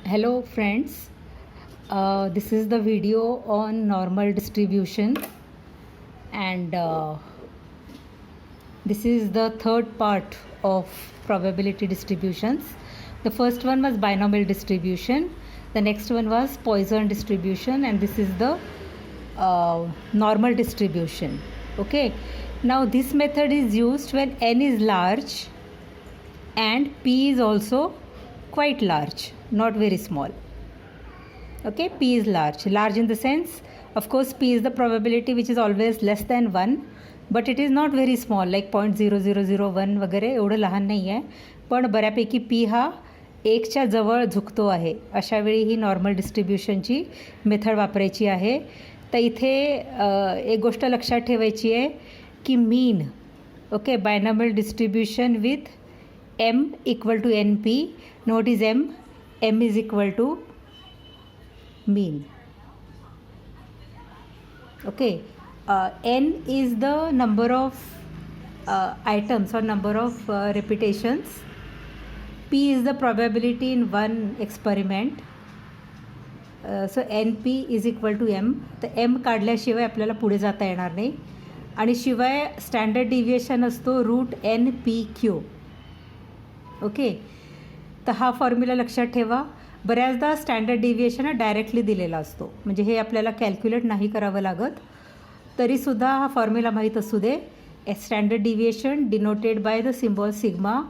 Hello friends, this is the video on normal distribution and this is the third part of probability distributions. The first one was binomial distribution, the next one was Poisson distribution, and this is the normal distribution. Okay, now this method is used when n is large and p is also quite large, not very small. Okay, p is large in the sense, of course p is the probability which is always less than 1, but it is not very small like 0.0001 वगैरे एवढं लहान नाही आहे, पण बऱ्यापैकी p हा 1च्या जवळ झुकतो आहे. अशा वेळी ही नॉर्मल डिस्ट्रीब्युशनची मेथड वापरायची आहे. तर इथे एक गोष्ट लक्षात ठेवायची आहे की mean, okay, binomial distribution with m equal to np. Now what is m? m is equal to mean. Okay, n is the number of items or number of repetitions. p is the probability in one experiment. So np is equal to m. तर m काढल्याशिवाय आपल्याला पुढे जाता येणार नाही, आणि शिवाय standard deviation असतो √npq. Okay, तर हा फॉर्म्युला लक्षात ठेवा. बऱ्याचदा स्टँडर्ड डिव्हिएशन हा डायरेक्टली दिलेला असतो, म्हणजे हे आपल्याला कॅल्क्युलेट नाही करावं लागत, तरीसुद्धा हा फॉर्म्युला माहीत असू दे. Standard deviation denoted by the symbol sigma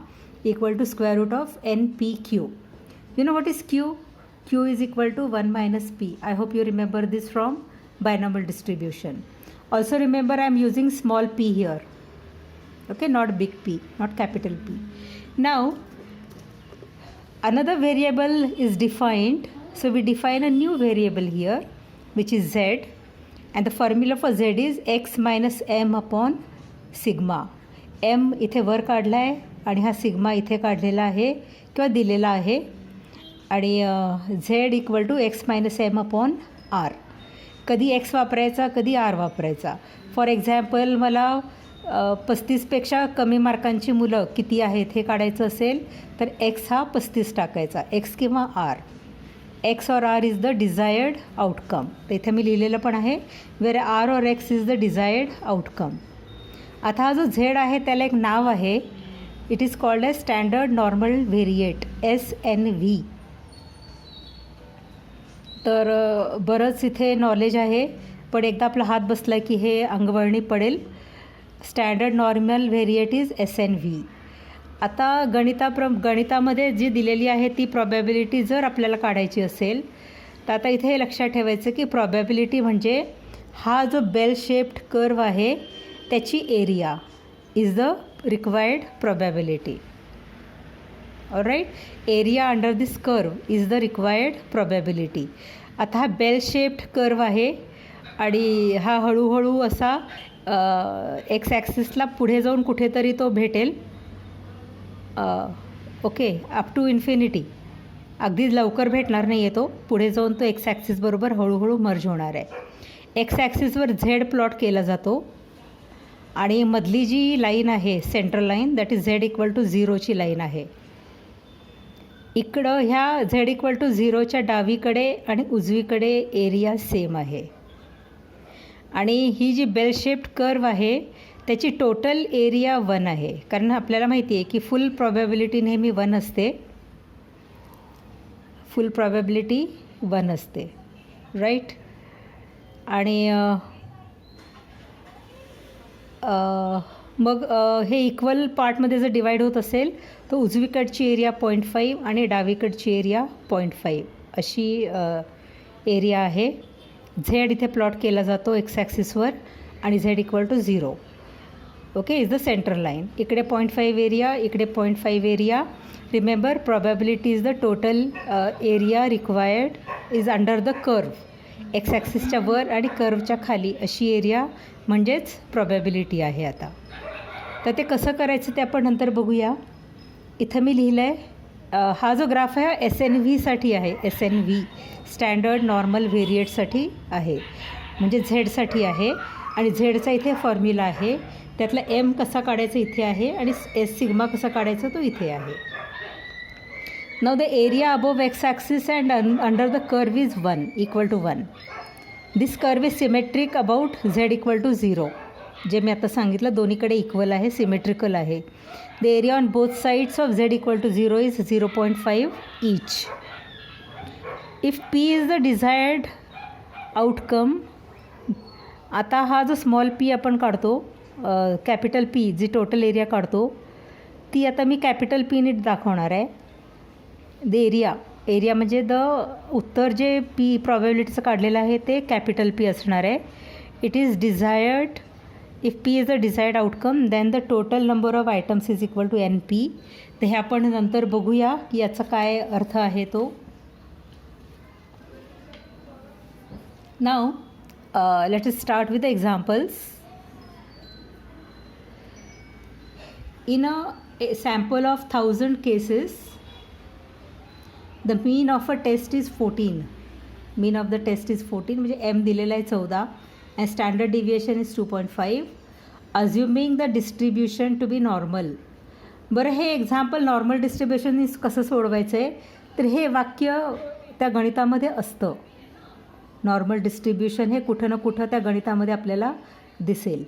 equal to square root of npq. You know what is q? q is equal to 1 minus p. I hope you remember this from binomial distribution. Also remember I am using small p here. Okay, not big P, not capital P. Now another variable is defined. So we define a new variable here which is z, and the formula for z is x minus m upon sigma. m इथे वर काढला आहे आणि हा sigma इथे काढलेला आहे किंवा दिलेला आहे, आणि z equal to x minus m upon r. कधी x वापरायचा, कधी r वापरायचा. फॉर एक्झाम्पल मला 35पेक्षा कमी मार्कांची मुलं किती आहेत हे काढायचं असेल तर x हा 35 टाकायचा, x किंवा r. x or r is the desired outcome. तर इथे मी लिहिलेलं पण आहे, where r or x is the desired outcome. आता हा जो z आहे त्याला एक नाव आहे, it is called as standard normal variate, SNV. तर बरंच इथे नॉलेज आहे, पण एकदा आपला हात बसला की हे अंगवळणी पडेल. Standard normal variate is SNV. आता गणितामध्ये जी दिलेली आहे ती प्रॉबॅबिलिटी जर आपल्याला काढायची असेल तर आता इथे हे लक्षात ठेवायचं की प्रॉबॅबिलिटी म्हणजे हा जो बेल शेप्ड कर्व आहे त्याची area is the required probability. All right, area under this curve is the required probability. आता हा बेल शेप्ड कर्व आहे आणि हा हळूहळू असा एक्स ॲक्सिसला पुढे जाऊन कुठेतरी तो भेटेल. Okay, up to infinity. अगदीच लवकर भेटणार नाही आहे तो, पुढे जाऊन तो एक्स ॲक्सिसबरोबर हळूहळू मर्ज होणार आहे. एक्स ॲक्सिसवर झेड प्लॉट केला जातो आणि मधली जी लाईन आहे central line, that is Z equal to 0ची लाईन आहे. इकडं ह्या झेड इक्वल टू 0च्या डावीकडे आणि उजवीकडे एरिया सेम आहे, आणि ही जी बेल शेप्ड कर्व आहे त्याची टोटल एरिया 1 आहे, कारण आपल्याला माहिती आहे की फुल प्रॉबॅबिलिटी नेहमी 1 असते. फुल प्रॉबॅबिलिटी 1 असते, राईट. आणि मग हे इक्वल पार्टमध्ये जर डिवाईड होत असेल तर उजवीकडची एरिया 0.5 आणि डावीकडची एरिया 0.5 अशी एरिया आहे. झेड इथे प्लॉट केला जातो एक्स ॲक्सिसवर आणि Z equal to 0. Okay, is the central line. इकडे 0.5 एरिया, इकडे 0.5 area. Remember, probability is the total area required is under the curve. X ॲक्सिसच्या वर आणि कर्वच्या खाली अशी एरिया म्हणजेच प्रॉबॅबिलिटी आहे. आता तर ते कसं करायचं ते आपण नंतर बघूया. इथं मी लिहिलं आहे, हा जो ग्राफ आहे हा SNVसाठी आहे. SNV स्टँडर्ड नॉर्मल व्हेरिएटसाठी आहे, म्हणजे झेडसाठी आहे, आणि झेडचा इथे फॉर्म्युला आहे. त्यातला m कसा काढायचा इथे आहे आणि S सिग्मा कसा काढायचा तो इथे आहे. Now the area above x-axis and under the curve is 1 equal to 1. This curve is symmetric about z equal to 0. जे मी आता सांगितलं दोन्हीकडे इक्वल आहे, सिमेट्रिकल आहे. The area on both sides of z equal to 0 is 0.5 each. If p is the desired outcome. आता हा जो small p आपण काढतो, कॅपिटल p जी टोटल एरिया काढतो ती आता मी कॅपिटल p ने दाखवणार आहे. द एरिया म्हणजे द उत्तर जे p प्रॉबॅबिलिटीचं काढलेलं आहे ते कॅपिटल p असणार आहे. It is desired. If p is the desired outcome then the total number of items is equal to NP. तर हे आपण नंतर बघूया की याचा काय अर्थ आहे तो. Now let us start with the examples. In a sample of 1000 cases the mean of a test is 14. Mean of the test is 14 म्हणजे M दिलेला आहे 14 and standard deviation is 2.5. assuming the distribution to be normal. बरं, हे example normal distribution is कसं सोडवायचं आहे तर हे वाक्य त्या गणितामध्ये असतं. नॉर्मल डिस्ट्रीब्युशन हे कुठं ना कुठं त्या गणितामध्ये आपल्याला दिसेल.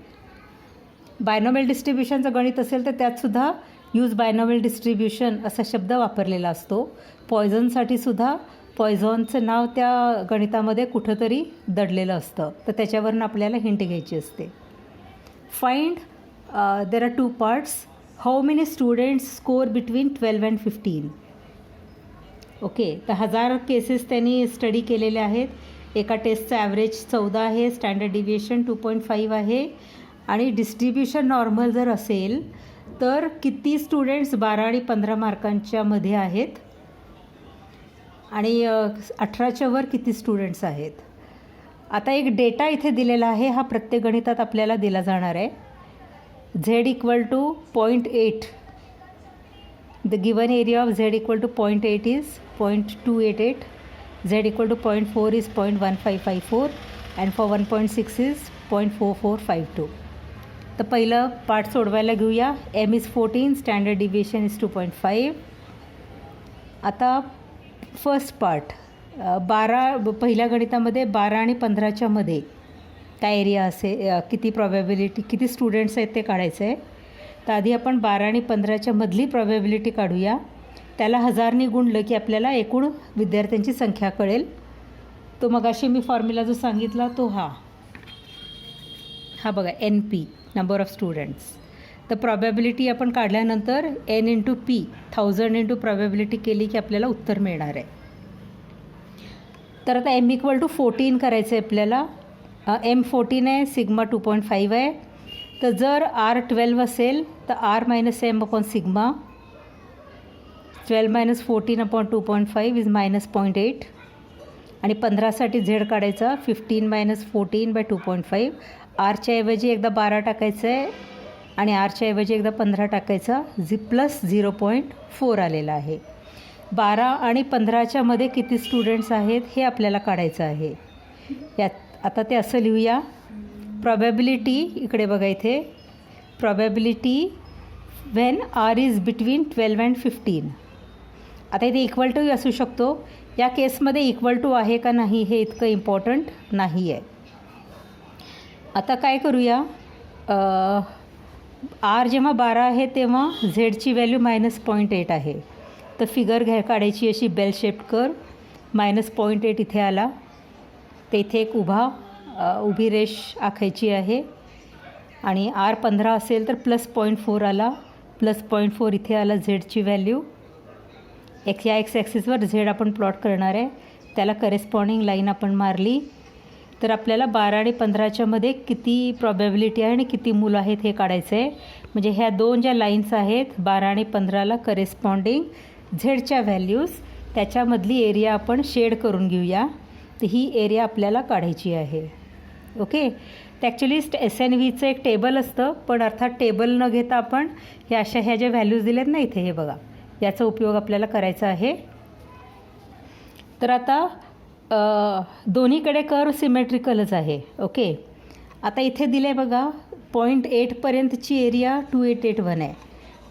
बायनॉमियल डिस्ट्रीब्युशनचं गणित असेल तर त्यातसुद्धा यूज बायनॉमियल डिस्ट्रीब्युशन असा शब्द वापरलेला असतो. पॉयझनसाठी सुद्धा पॉयझॉनचं नाव त्या गणितामध्ये कुठंतरी दडलेलं असतं, तर त्याच्यावरून आपल्याला हिंट घ्यायची असते. Find there are 2 parts. How many students score between 12 and 15. Okay, तर 1000 केसेस त्यांनी स्टडी केलेले आहेत. एका टेस्टचं ॲव्हरेज 14 आहे, स्टँडर्ड डिव्हिएशन 2.5 आहे आणि डिस्ट्रीब्युशन नॉर्मल जर असेल तर किती स्टुडंट्स 12 आणि 15 मार्कांच्या मध्ये आहेत आणि 18च्या वर किती स्टुडंट्स आहेत. आता एक डेटा इथे दिलेला आहे, हा प्रत्येक गणितात आपल्याला दिला जाणार आहे. z equal to 0.8. The given area of z equal to 0.8 is 0.288. z equal to 0.4 is 0.1554 and for 1.6 is 0.4452. तर पहिलं पार्ट सोडवायला घेऊया. M is 14, standard deviation is 2.5. आता फर्स्ट पार्ट 12 पहिल्या गणितामध्ये 12 आणि 15च्या मध्ये काय एरिया असे किती प्रॉबॅबिलिटी किती स्टुडंट्स आहेत ते काढायचं आहे. तर आधी आपण 12 आणि 15च्या मधली प्रॉबॅबिलिटी काढूया. त्याला 1000ने गुणलं की आपल्याला एकूण विद्यार्थ्यांची संख्या कळेल. तो मगाशी मी फॉर्म्युला जो सांगितला तो हा बघा NP, नंबर ऑफ स्टुडंट्स. तर प्रॉबॅबिलिटी आपण काढल्यानंतर N into P 1000 into probability केली की आपल्याला उत्तर मिळणार आहे. तर आता M इक्वल टू 14 करायचं आहे आपल्याला. M 14 आहे, सिग्मा 2.5 आहे. तर जर R 12 असेल तर R minus M upon sigma 12 minus 14 upon 2.5 is minus 0.8. आणि 15साठी Z काढायचा 15 मायनस 14 बाय 2.5. Rच्या ऐवजी एकदा 12 टाकायचं आहे आणि Rच्या ऐवजी एकदा 15 टाकायचा. प्लस 0.4 आलेला आहे. 12 आणि 15च्या मध्ये किती स्टुडंट्स आहेत हे आपल्याला काढायचं आहे. यात आता ते असं लिहूया. प्रॉबॅबिलिटी इकडे बघा इथे probability when R is between 12 and 15. आता इथे इक्वल टू असू शकतो. या केसमध्ये इक्वल टू आहे का नाही हे इतकं इम्पॉर्टंट नाही आहे. आता काय करूया, R जेव्हा 12 आहे तेव्हा झेडची व्हॅल्यू मायनस 0.8 आहे. तर फिगर काढायची अशी बेल शेप्ड कर. मायनस 0.8 इथे आला तर इथे एक उभी रेष आखायची आहे. आणि R 15 असेल तर प्लस 0.4 आला. प्लस 0.4 इथे आला झेडची व्हॅल्यू. या एक्स ॲक्सिसवर झेड आपण प्लॉट करणार आहे. त्याला करेस्पॉन्डिंग लाईन आपण मारली तर आपल्याला 12 आणि 15च्या मध्ये किती प्रॉबॅबिलिटी आहे आणि किती मुलं आहेत हे काढायचं आहे. म्हणजे ह्या दोन ज्या लाईन्स आहेत 12 आणि 15ला करेस्पॉन्डिंग झेडच्या व्हॅल्यूज त्याच्यामधली एरिया आपण शेड करून घेऊया. तर ही एरिया आपल्याला काढायची आहे. ओके, तर ॲक्च्युली SNVचं एक टेबल असतं, पण अर्थात टेबल न घेता आपण ह्या ज्या व्हॅल्यूज दिल्यात ना इथे हे बघा, याचा उपयोग आपल्याला करायचा आहे. तर आता दोन्हीकडे कर्व सिमेट्रिकलच आहे. ओके, आता इथे दिले बघा 0.8 पर्यंतची एरिया 2881 आहे.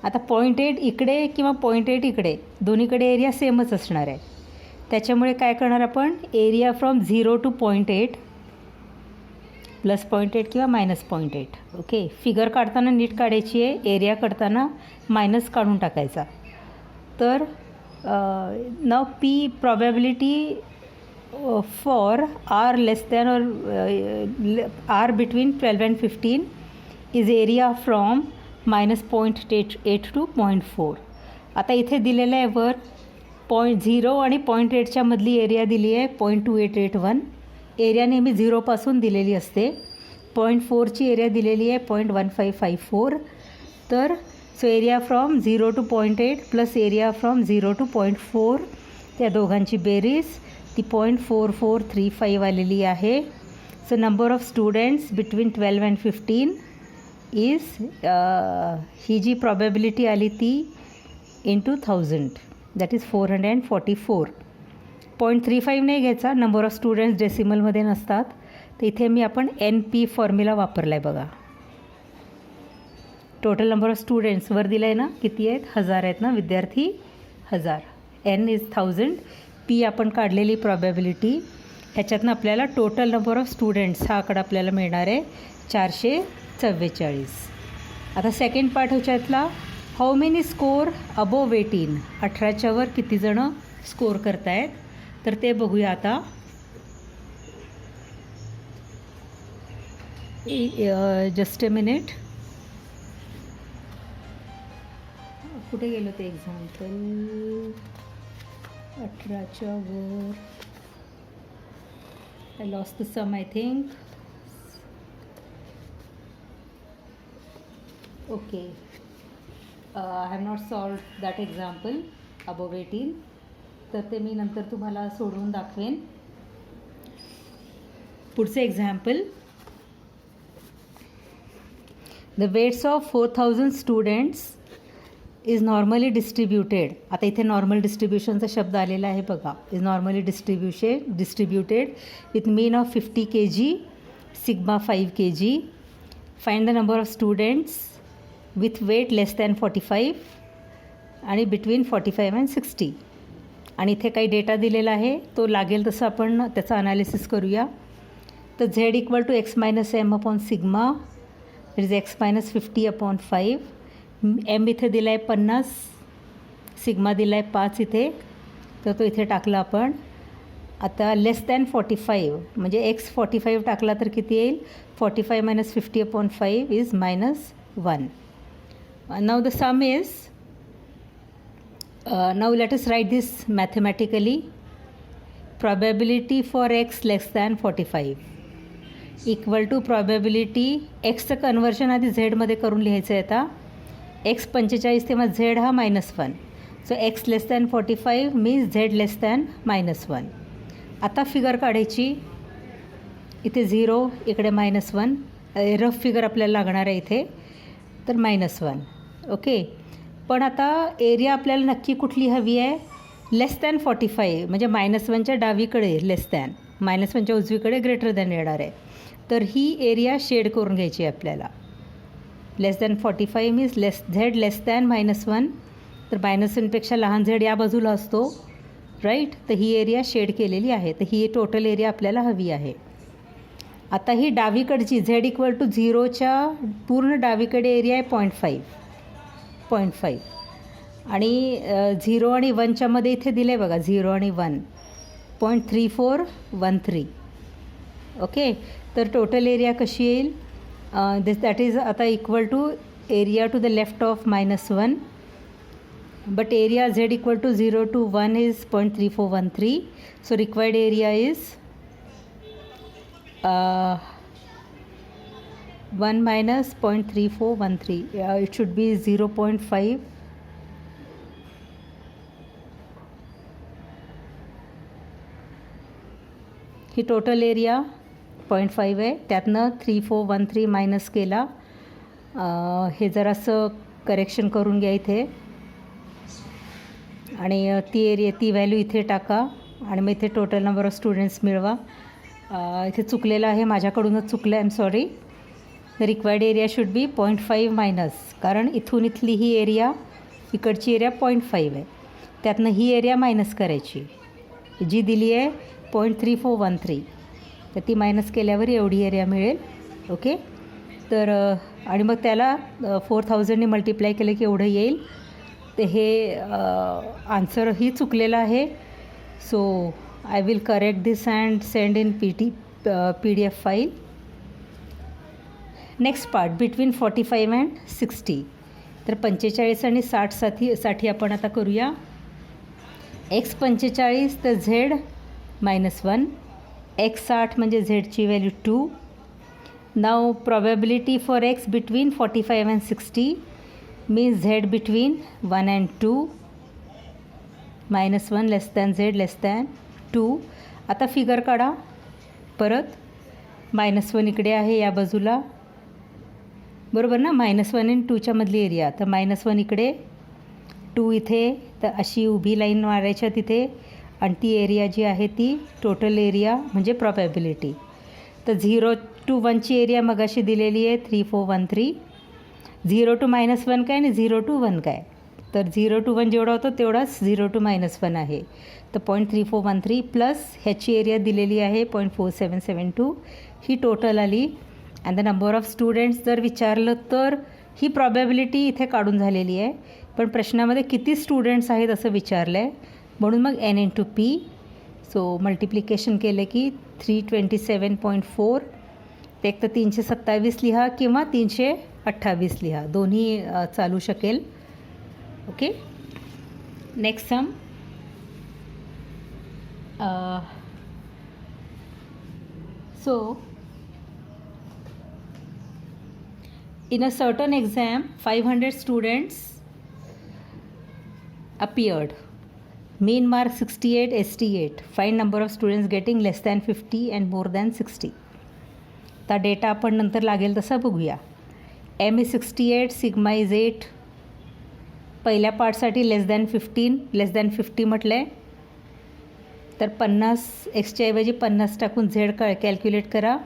आता 0.8 इकडे किंवा 0.8 इकडे दोन्हीकडे एरिया सेमच असणार आहे. त्याच्यामुळे काय करणार आपण, एरिया फ्रॉम 0 to 0.8 प्लस 0.8 किंवा मायनस 0.8. ओके, फिगर काढताना नीट काढायची आहे, एरिया काढताना मायनस काढून टाकायचा. तर नाव P probability for R less than or R between 12 and 15 is area from -0.8 to 0.4. आता इथे दिलेलं आहे वर 0 आणि 0.8च्या मधली एरिया दिली आहे 0.2881. एरिया नेहमी 0पासून दिलेली असते. 0.4ची एरिया दिलेली आहे 0.1554. तर so area from 0 to 0.8 plus area from 0 to 0.4 त्या दोघांची बेरीज ती 0.4435 आलेली आहे. So number of students between 12 and 15 is ही जी प्रॉबॅबिलिटी आली ती इंटू 1000, दॅट इज 444. 0.35 नाही घ्यायचा, नंबर ऑफ स्टुडंट्स डेसिमलमध्ये नसतात. तर इथे मी आपण NP फॉर्म्युला वापरला आहे बघा. टोटल नंबर ऑफ स्टुडंट्स वर दिलं आहे ना, किती आहेत, 1000 आहेत ना विद्यार्थी, 1000. N is 1000. P आपण काढलेली प्रॉबॅबिलिटी, ह्याच्यातनं आपल्याला टोटल नंबर ऑफ स्टुडंट्स हा आकडा आपल्याला मिळणार आहे 444. आता सेकंड पार्ट ह्याच्यातला, हाऊ मेनी स्कोर अबोव 18, 18च्या वर किती जणं स्कोर करतायत, तर ते बघूया आता. जस्ट अ मिनिट, कुठे गेलं ते एक्झाम्पल. 18च्या वर I lost the sum I think. Okay, I have not solved that example above 18. तर ते मी नंतर तुम्हाला सोडवून दाखवेन. पुढचे example, the weights of 4000 students is normally distributed. आता इथे नॉर्मल डिस्ट्रीब्युशनचा शब्द आलेला आहे बघा. Is normally distributed with mean of 50 kg, sigma 5 kg. Find the number of students with weight less than 45 आणि बिटवीन 45 and 60. आणि इथे काही डेटा दिलेला आहे, तो लागेल तसं आपण त्याचं अनालिसिस करूया. तर Z = x - m upon sigma, it is x - 50/5. M इथे दिला आहे 50, सिग्मा दिला आहे 5 इथे, तर तो इथे टाकला आपण. आता लेस दॅन 45 म्हणजे x 45 टाकला तर किती येईल, 45 - 50/5 is -1. Now the some is, now let us write this mathematically. Probability for x less than 45 equal to probability, xचं conversion आधी झेडमध्ये करून लिहायचं आहे. आता x 45 तेव्हा z हा -1. So x less than 45 means z less than -1. आता फिगर काढायची, इथे 0 इकडे -1, रफ फिगर आपल्याला लागणार आहे इथे, तर -1. ओके, पण आता एरिया आपल्याला नक्की कुठली हवी आहे, लेस दॅन 45 म्हणजे -1च्या डावीकडे लेस दॅन, -1च्या उजवीकडे ग्रेटर दॅन येणार आहे. तर ही एरिया शेड करून घ्यायची आहे आपल्याला. लेस than 45 means z less than -1, तर -1पेक्षा लहान z या बाजूला असतो, राईट. तर ही एरिया शेड केलेली आहे. तर ही टोटल एरिया आपल्याला हवी आहे. आता ही डावीकडची z = 0च्या पूर्ण डावीकडे एरिया आहे 0.5 आणि 0 आणि 1च्या मध्ये इथे दिलं आहे बघा, 0 आणि 1 0.3413. ओके, तर टोटल एरिया कशी येईल, दॅट इज आता equal to area to the left of -1, but area z = 0 to 1 is 0.3413. So required area is 1 minus 0.3413. It should be 0.5. ही टोटल एरिया 0.5 आहे, त्यातनं 3413 मायनस केला. हे जरासं करेक्शन करून घ्या इथे आणि ती व्हॅल्यू इथे टाका आणि मग इथे टोटल नंबर ऑफ स्टुडंट्स मिळवा. इथे चुकलेलं आहे, माझ्याकडूनच चुकलं आहे, I am sorry. The required area should be 0.5 minus, कारण इथून इथली ही एरिया, इकडची एरिया 0.5 आहे, त्यातनं ही एरिया मायनस करायची जी दिली आहे 0.3413, तर ती मायनस केल्यावर एवढी एरिया मिळेल. ओके, तर आणि मग त्याला 4000ने मल्टिप्लाय केलं की एवढं येईल. तर हे आन्सर ही चुकलेलं आहे. So I will correct this and send in PDF file. Next part between 45 and 60. तर 45 आणि 60 आपण आता करूया. x 45 तर z -1, x 60 म्हणजे झेडची व्हॅल्यू 2. नाव probability for x between 45 and 60 means z between 1 and 2, -1 less than z less than 2. आता फिगर काढा. परत -1 इकडे आहे या बाजूला, बरोबर ना. -1 आणि 2च्या मधली एरिया, तर -1 इकडे, 2 इथे, तर अशी उभी लाईन मारायच्या तिथे, आणि ती एरिया जी आहे ती टोटल एरिया म्हणजे प्रोबॅबिलिटी. तर 0 to 1ची एरिया मगाशी दिलेली आहे 3413. 0 to -1 काय आणि 0 to 1 काय, तर 0 to 1 जेवढा होतो तेवढाच 0 to -1 आहे. तर 0.3413 प्लस ह्याची एरिया दिलेली आहे 0.4772, ही टोटल आली. And the number of students जर विचारलं तर ही प्रॉबॅबिलिटी इथे काढून झालेली आहे, पण प्रश्नामध्ये किती स्टुडंट्स आहेत असं विचारलं आहे, म्हणून मग n × p. सो मल्टिप्लिकेशन केलं की 327.4. ते एक तर 327 लिहा किंवा 328 लिहा, दोन्ही चालू शकेल. Okay, next sum. So in a certain exam 500 students appeared, mean mark 68, ST8. Find number of students getting less than 50 and more than 60. तर डेटा आपण नंतर लागेल तसा बघूया. m is 68, sigma is 8. पहिल्या पार्टसाठी लेस दॅन 50 म्हटलं आहे, तर 50 एक्सच्या ऐवजी 50 टाकून झेड कॅल्क्युलेट करा,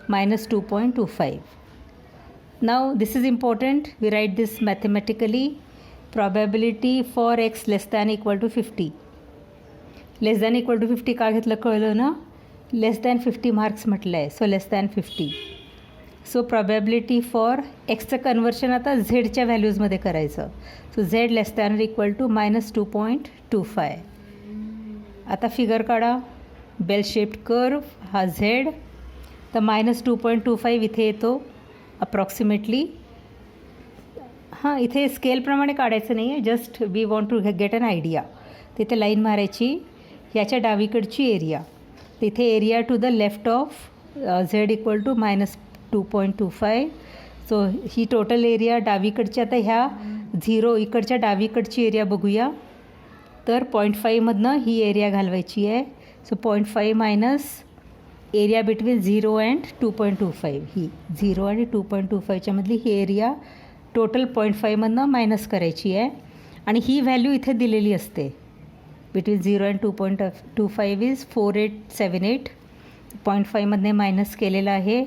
-2.25. नाव this is important, we write this mathematically. Probability for x less than equal to 50. Less than equal to 50 का घेतलं कळलं ना, लेस दॅन 50 मार्क्स म्हटलं आहे, so less than 50. So probability for एक्सचं कन्वर्शन आता झेडच्या व्हॅल्यूजमध्ये करायचं. So Z less than equal to -2.25. आता फिगर काढा. बेल शेप्ड कर्व हा झेड, तर -2.25 इथे येतो अप्रॉक्सिमेटली. हां, इथे स्केलप्रमाणे काढायचं नाही आहे, just we want to get an idea. तिथे लाईन मारायची, याच्या डावीकडची एरिया, तिथे area to the left of Z equal to -2.25. So ही टोटल एरिया डावीकडची. आता ह्या 0 इकडच्या डावीकडची एरिया बघूया, तर 0.5मधनं ही एरिया घालवायची आहे. So 0.5 minus area between 0 and 2.25, ही 0 आणि 2.25च्या मधली ही एरिया टोटल 0.5मधनं मायनस करायची आहे, आणि ही व्हॅल्यू इथे दिलेली असते. Between 0 and 2.25 is 4878. 0.5मधने मायनस केलेलं आहे,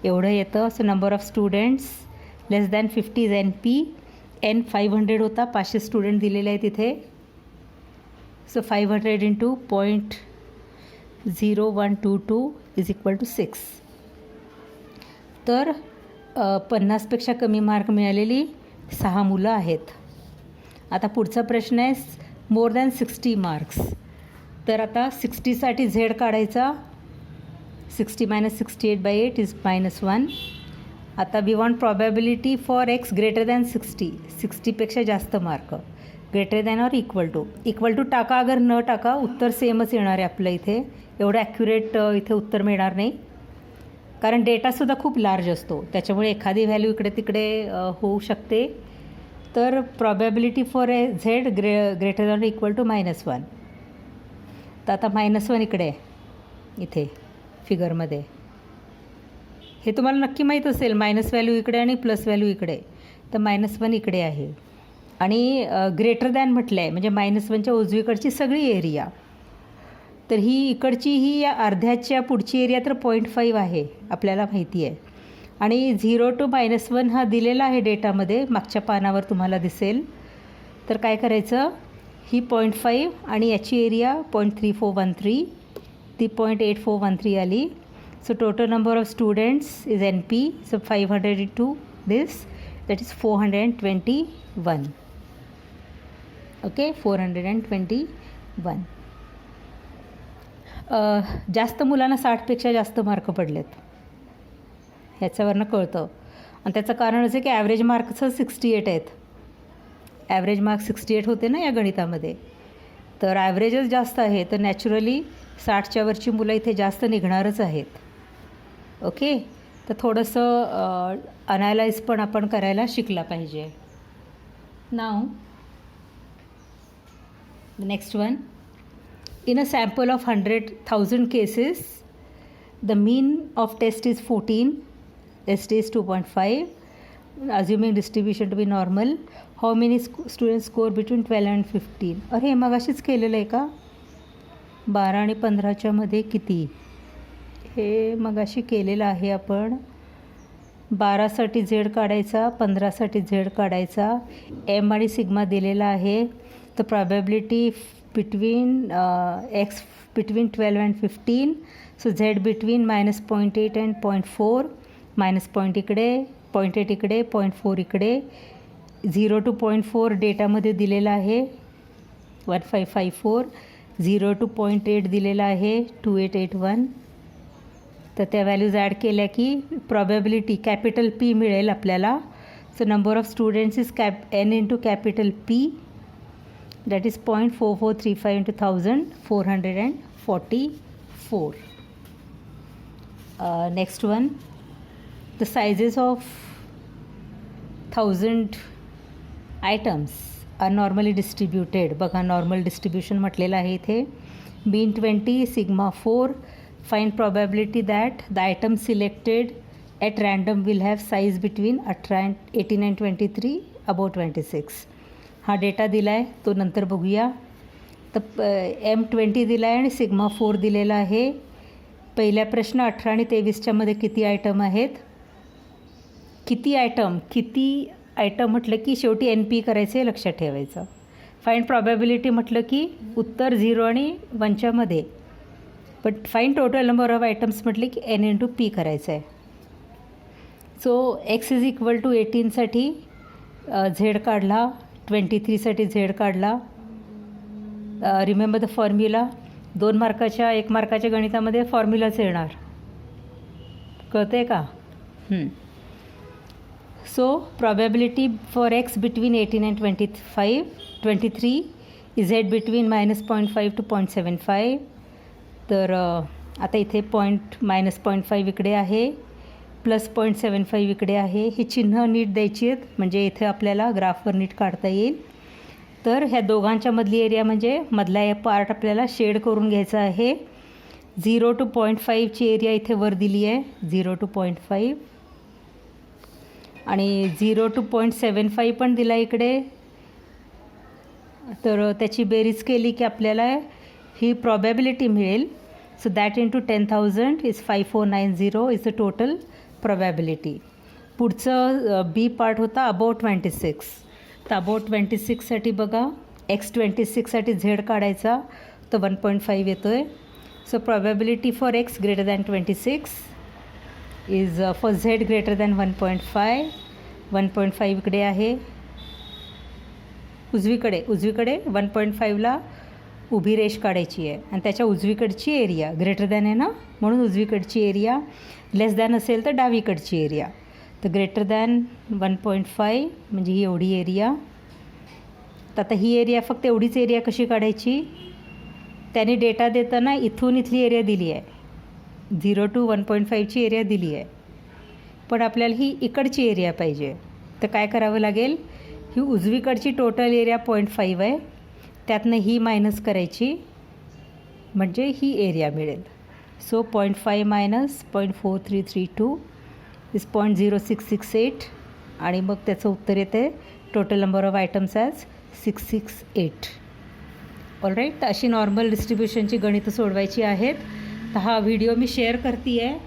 एवढं येतं. So number of students less than 50 is NP. n 500 होता, 500 स्टुडंट दिलेले आहेत इथे. So 500 × 0.0122 is equal to 6. तर 50पेक्षा कमी मार्क मिळालेली 6 मुलं आहेत. आता पुढचा प्रश्न आहे मोर दॅन 60 मार्क्स. तर आता 60साठी झेड काढायचा. 60 - 68/8 इज -1. आता we want probability for x greater than 60. 60पेक्षा जास्त mark, greater than or equal to टाका, अगर न टाका उत्तर सेमच येणार आहे आपलं इथे. एवढं ॲक्युरेट इथे उत्तर मिळणार नाही, कारण डेटासुद्धा खूप लार्ज असतो, त्याच्यामुळे एखादी व्हॅल्यू इकडे तिकडे होऊ शकते. तर probability for Z greater than equal to -1. तर आता -1 इकडे इथे फिगरमध्ये, हे तुम्हाला नक्की माहीत असेल. मायनस व्हॅल्यू इकडे आणि प्लस व्हॅल्यू इकडे, तर -1 इकडे आहे. आणि ग्रेटर दॅन म्हटलं आहे म्हणजे -1च्या उजवीकडची सगळी एरिया. तर ही इकडची ही या अर्ध्याच्या पुढची एरिया तर 0.5 आहे, आपल्याला माहिती आहे. आणि 0 to -1 हा दिलेला आहे डेटामध्ये, मागच्या पानावर तुम्हाला दिसेल. तर काय करायचं, ही 0.5 आणि याची एरिया 0.3413, ती 0.8413 आली. So total number of students is NP. So 500 into this, that is 421. Okay, 421. जास्त मुलांना 60पेक्षा जास्त मार्क पडलेत, ह्याच्यावरनं कळतं. आणि त्याचं कारण असं की ॲव्हरेज मार्क्सच 68 आहेत. ॲव्हरेज मार्क्स 68 होते ना या गणितामध्ये, तर ॲव्हरेजच जास्त आहे. तर नॅचरली 60च्या वरची मुलं इथे जास्त निघणारच आहेत. ओके, तर थोडंसं अनालाइज पण आपण करायला शिकला पाहिजे. नाव the next one, in a sample of 100,000 cases, the mean of test is 14, ST is 2.5, assuming distribution to be normal. How many students score between 12 and 15? अरे हे मगाशीच केलेलं आहे का? 12 आणि 15च्या मध्ये किती? हे मगाशी केलेलं आहे आपण. 12साठी Z काढायचा, 15साठी Z काढायचा, M आणि सिग्मा दिलेला आहे. The probability between x between 12 and 15, so Z between -0.8 and 0.4, -0.8 इकडे, 0.8 इकडे, 0.4 इकडे. 0 to 0.4 डेटामध्ये दिलेला आहे 1554, 0 to 0.8 दिलेला आहे 2881. तर त्या व्हॅल्यूज ॲड केल्या की प्रॉबॅबिलिटी कॅपिटल P मिळेल आपल्याला. So number of students is N into capital P, that is 0.4435 into 1000, 444. Next one, the sizes of 1000 items are normally distributed. बघा नॉर्मल डिस्ट्रीब्यूशन म्हटलेलं आहे इथे. मीन 20, sigma 4. Find probability that the item selected at random will have size between 18 and 23, about 26. हा data दिला आहे तो नंतर बघूया. तर M20 दिला आहे आणि सिग्मा 4 दिलेला आहे. पहिला प्रश्न 18 आणि 23च्या मध्ये किती आयटम आहेत? किती आयटम म्हटलं की शेवटी NP करायचे, लक्षात ठेवायचं. फाइंड प्रॉबॅबिलिटी म्हटलं की उत्तर 0 आणि 1च्या मध्ये. But find total number of items म्हटले की N इंटू P करायचं आहे. So X is equal to 18साठी Z काढला, 23साठी Z काढला. Remember the formula. 2 मार्काच्या 1 मार्काच्या गणितामध्ये फॉर्म्युलाच येणार, कळतं आहे का? So probability for X between 18 and 23 is Z between -0.5 to 0.75. तर आता इथे -0.5 इकडे आहे, प्लस 0.75 इकडे आहे. ही चिन्ह नीट द्यायची आहेत म्हणजे इथे आपल्याला ग्राफवर नीट काढता येईल. तर ह्या दोघांच्या मधली एरिया म्हणजे मधला हे पार्ट आपल्याला शेड करून घ्यायचा आहे. 0 to 0.5ची एरिया इथे वर दिली आहे, 0 to 0.5, आणि 0 to 0.75 पण दिला इकडे. तर त्याची बेरीज केली की आपल्याला ही प्रॉबॅबिलिटी मिळेल. So that into 10,000 is 5490 is the total probability. पुढचं बी पार्ट होता अबाउट 26. तर अबाउट 26साठी बघा, X26साठी Z काढायचा, तर 1.5 येतो आहे. So probability for X greater than 26 is for Z greater than 1.5. 1.5 इकडे आहे, उजवीकडे 1.5ला उभी रेष काढायची आहे आणि त्याच्या उजवीकडची एरिया ग्रेटर दॅन आहे ना, म्हणून उजवीकडची एरिया, लेस दॅन असेल तर डावीकडची एरिया. तर ग्रेटर दॅन 1.5 म्हणजे ही एवढी एरिया. तर आता ही एरिया फक्त एवढीच एरिया कशी काढायची? त्याने डेटा देताना इथून इथली एरिया दिली आहे, 0 to 1.5ची एरिया दिली आहे, पण आपल्याला ही इकडची एरिया पाहिजे. तर काय करावं लागेल, ही उजवीकडची टोटल एरिया 0.5 आहे, त्यातनं ही मायनस करायची म्हणजे ही एरिया मिळेल. सो 0.5 मायनस 0.4332 इज 0.0668 आणि मग त्याचं उत्तर येते total number of items as 668. All right, तर अशी नॉर्मल डिस्ट्रीब्युशनची गणितं सोडवायची आहेत. तर हा व्हिडिओ मी शेअर करते आहे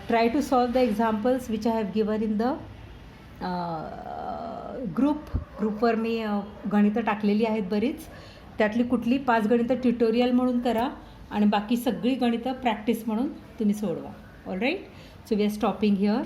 try to solve the examples which I have given in the ग्रुपवर मी गणितं टाकलेली आहेत बरीच. त्यातली कुठली 5 गणितं ट्युटोरियल म्हणून करा आणि बाकी सगळी गणितं प्रॅक्टिस म्हणून तुम्ही सोडवा. All right, so we are stopping here.